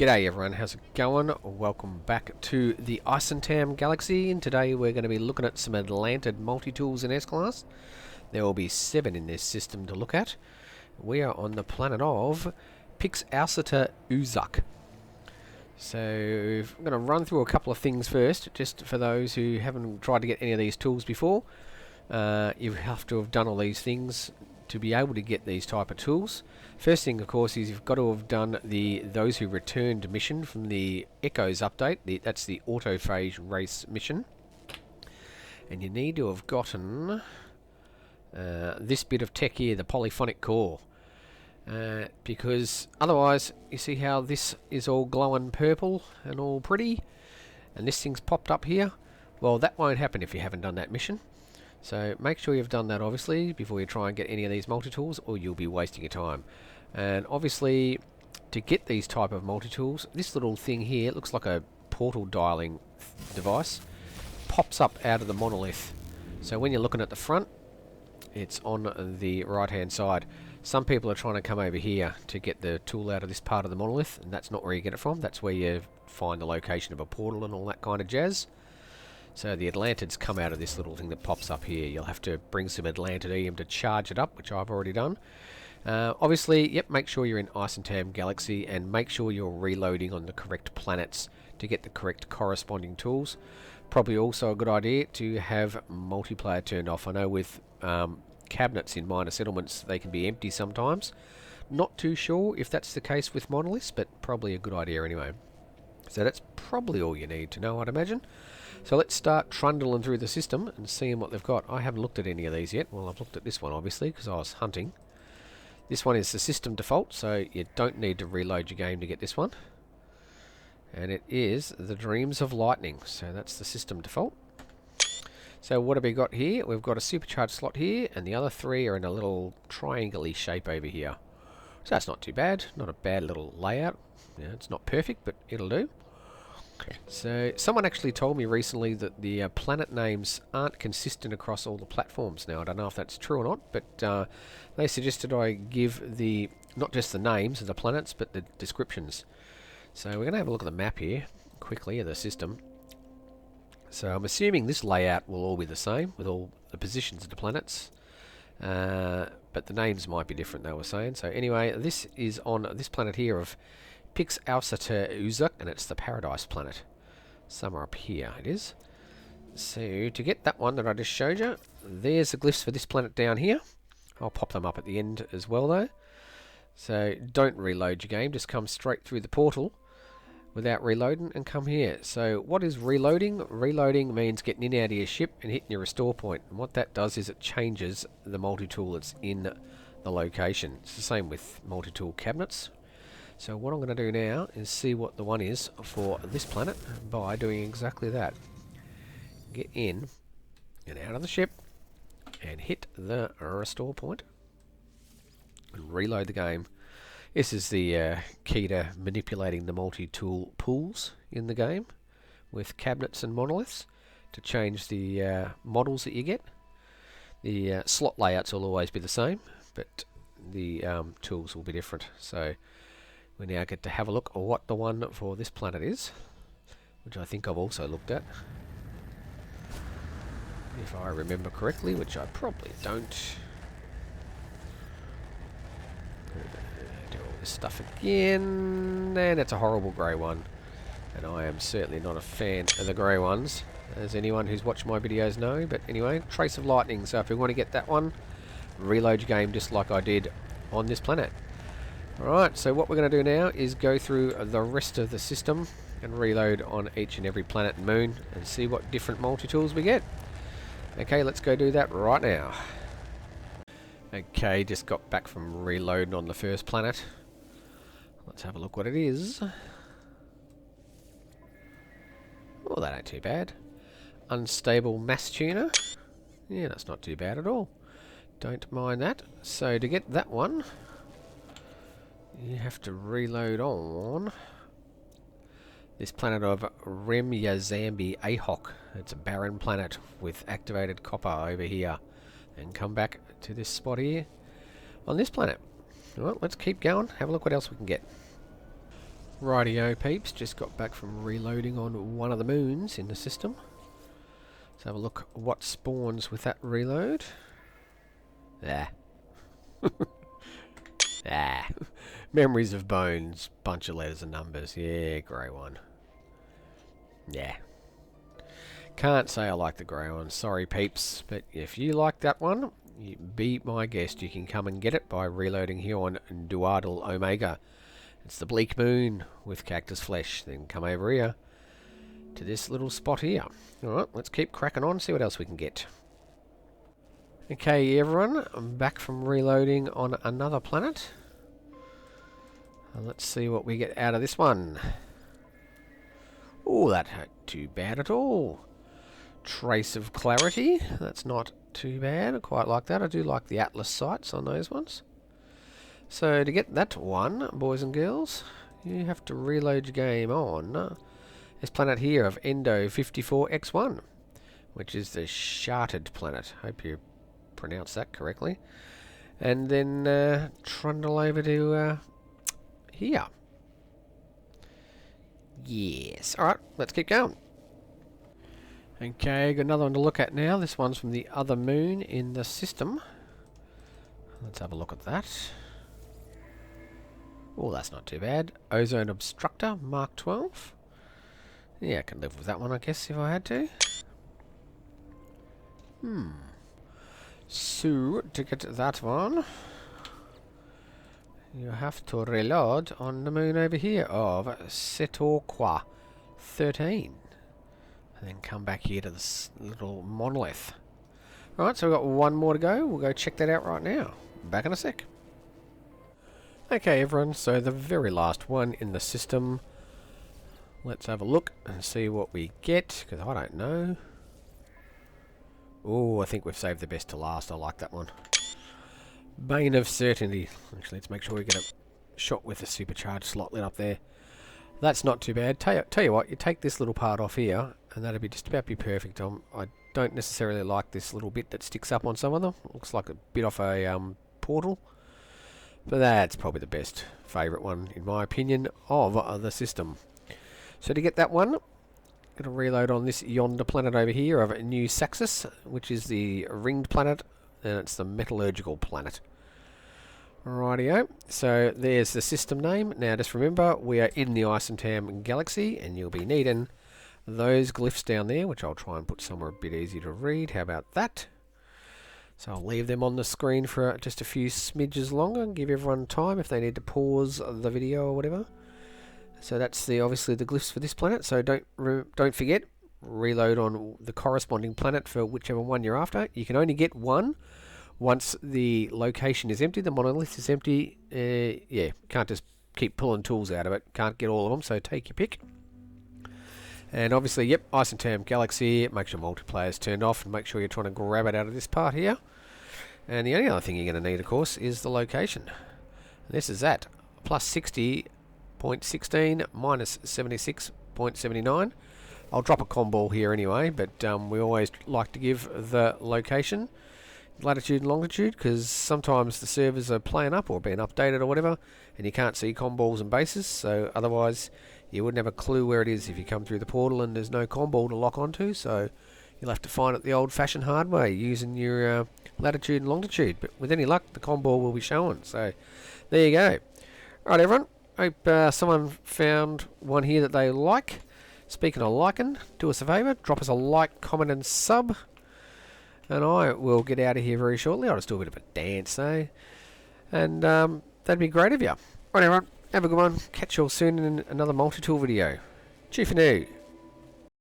G'day everyone, how's it going? Welcome back to the Eissentam galaxy, and today we're going to be looking at some Atlantid multi-tools in S-Class. There will be 7 in this system to look at. We are on the planet of Ozone. So I'm going to run through a couple of things first, just for those who haven't tried to get any of these tools before. You have to have done all these things to be able to get these type of tools. First thing, of course, is you've got to have done the Those Who Returned mission from the Echoes update. That's the autophage race mission. And you need to have gotten this bit of tech here, the polyphonic core. Because otherwise, you see how this is all glowing purple and all pretty? And this thing's popped up here? Well, that won't happen if you haven't done that mission. So make sure you've done that, obviously, before you try and get any of these multi-tools, or you'll be wasting your time. And obviously, to get these type of multi-tools, this little thing here looks like a portal dialing device. Pops up out of the monolith. So when you're looking at the front, it's on the right-hand side. Some people are trying to come over here to get the tool out of this part of the monolith, and that's not where you get it from. That's where you find the location of a portal and all that kind of jazz. So the Atlantids come out of this little thing that pops up here. You'll have to bring some Atlantidium to charge it up, which I've already done. Obviously, yep, make sure you're in Eissentam Galaxy and make sure you're reloading on the correct planets to get the correct corresponding tools. Probably also a good idea to have multiplayer turned off. I know with cabinets in minor settlements, they can be empty sometimes. Not too sure if that's the case with monoliths, but probably a good idea anyway. So that's probably all you need to know, I'd imagine. So let's start trundling through the system and seeing what they've got. I haven't looked at any of these yet. Well, I've looked at this one, obviously, because I was hunting. This one is the system default, so you don't need to reload your game to get this one. And it is the Dreams of Lightning. So that's the system default. So what have we got here? We've got a supercharged slot here, and the other 3 are in a little triangle-y shape over here. So that's not too bad. Not a bad little layout. Yeah, it's not perfect, but it'll do. So someone actually told me recently that the planet names aren't consistent across all the platforms now. I don't know if that's true or not, but they suggested I give not just the names of the planets, but the descriptions. So we're going to have a look at the map here quickly of the system. So I'm assuming this layout will all be the same with all the positions of the planets, but the names might be different, they were saying. So anyway, this is on this planet here of Prerequisites, and it's the Paradise planet. Somewhere up here it is. So to get that one that I just showed you, there's the glyphs for this planet down here. I'll pop them up at the end as well though. So don't reload your game, just come straight through the portal without reloading and come here. So what is reloading? Reloading means getting in and out of your ship and hitting your restore point. And what that does is it changes the multi-tool that's in the location. It's the same with multi-tool cabinets. So what I'm going to do now is see what the one is for this planet by doing exactly that. Get in and out of the ship and hit the restore point and reload the game. This is the key to manipulating the multi-tool pools in the game with cabinets and monoliths to change the models that you get. The slot layouts will always be the same, but the tools will be different. So we now get to have a look at what the one for this planet is, which I think I've also looked at, if I remember correctly, which I probably don't. Do all this stuff again, and it's a horrible grey one, and I am certainly not a fan of the grey ones, as anyone who's watched my videos know. But anyway, Trace of Lightning. So if you want to get that one, reload your game just like I did on this planet. Alright, so what we're going to do now is go through the rest of the system and reload on each and every planet and moon and see what different multi-tools we get. Okay, let's go do that right now. Okay, just got back from reloading on the first planet. Let's have a look what it is. Oh, that ain't too bad. Unstable mass tuner. Yeah, that's not too bad at all. Don't mind that. So to get that one, you have to reload on this planet of Remyazambi Ahok. It's a barren planet with activated copper over here. And come back to this spot here on this planet. Alright, let's keep going. Have a look what else we can get. Rightio peeps, just got back from reloading on one of the moons in the system. Let's have a look what spawns with that reload. Ah. Ah. Memories of bones, bunch of letters and numbers. Yeah, grey one. Yeah. Can't say I like the grey one, sorry peeps, but if you like that one, you be my guest. You can come and get it by reloading here on Duardal Omega. It's the bleak moon with cactus flesh. Then come over here to this little spot here. Alright, let's keep cracking on, see what else we can get. Okay everyone, I'm back from reloading on another planet. Let's see what we get out of this one. Oh, that ain't too bad at all. Trace of clarity, that's not too bad. I quite like that. I do like the Atlas sights on those ones. So to get that one, boys and girls, you have to reload your game on this planet here of Endo 54X1, which is the Sharted planet. Hope you pronounced that correctly. And then trundle over to here. Yes. Alright, let's keep going. Okay, got another one to look at now. This one's from the other moon in the system. Let's have a look at that. Oh, that's not too bad. Ozone obstructor, Mark 12. Yeah, I can live with that one, I guess, if I had to. So, to get that one, you have to reload on the moon over here of Setorqua 13. And then come back here to this little monolith. Alright, so we've got one more to go. We'll go check that out right now. Back in a sec. Okay everyone, so the very last one in the system. Let's have a look and see what we get, because I don't know. Oh, I think we've saved the best to last. I like that one. Bane of Certainty. Actually, let's make sure we get a shot with the supercharged slot lit up there. That's not too bad. Tell you what, you take this little part off here, and that'll be just about be perfect. I don't necessarily like this little bit that sticks up on some of them. Looks like a bit off a portal. But that's probably the best favourite one, in my opinion, of the system. So to get that one, going to reload on this yonder planet over here of New Saxus, which is the ringed planet, and it's the metallurgical planet. Rightio, so there's the system name. Now just remember, we are in the Eissentam galaxy, and you'll be needing those glyphs down there, which I'll try and put somewhere a bit easy to read. How about that? So I'll leave them on the screen for just a few smidges longer and give everyone time if they need to pause the video or whatever. So that's obviously the glyphs for this planet. So don't forget, reload on the corresponding planet for whichever one you're after. You can only get one once the location is empty, the monolith is empty. Yeah, can't just keep pulling tools out of it. Can't get all of them, so take your pick. And obviously, yep, Eissentam Galaxy, make sure multiplayer's turned off and make sure you're trying to grab it out of this part here. And the only other thing you're going to need, of course, is the location. And this is that, plus 60.16 minus 76.79. I'll drop a comm ball here anyway, but we always like to give the location, latitude and longitude, because sometimes the servers are playing up or being updated or whatever, and you can't see comm balls and bases, so otherwise you wouldn't have a clue where it is if you come through the portal and there's no comm ball to lock onto, so you'll have to find it the old-fashioned hard way using your latitude and longitude. But with any luck, the comm ball will be showing. So there you go. Alright everyone, hope someone found one here that they like. Speaking of liking, do us a favour, drop us a like, comment and sub. And I will get out of here very shortly. I'll just do a bit of a dance, eh? And that'd be great of you. Alright everyone, have a good one. Catch you all soon in another multi-tool video. Cheer for now.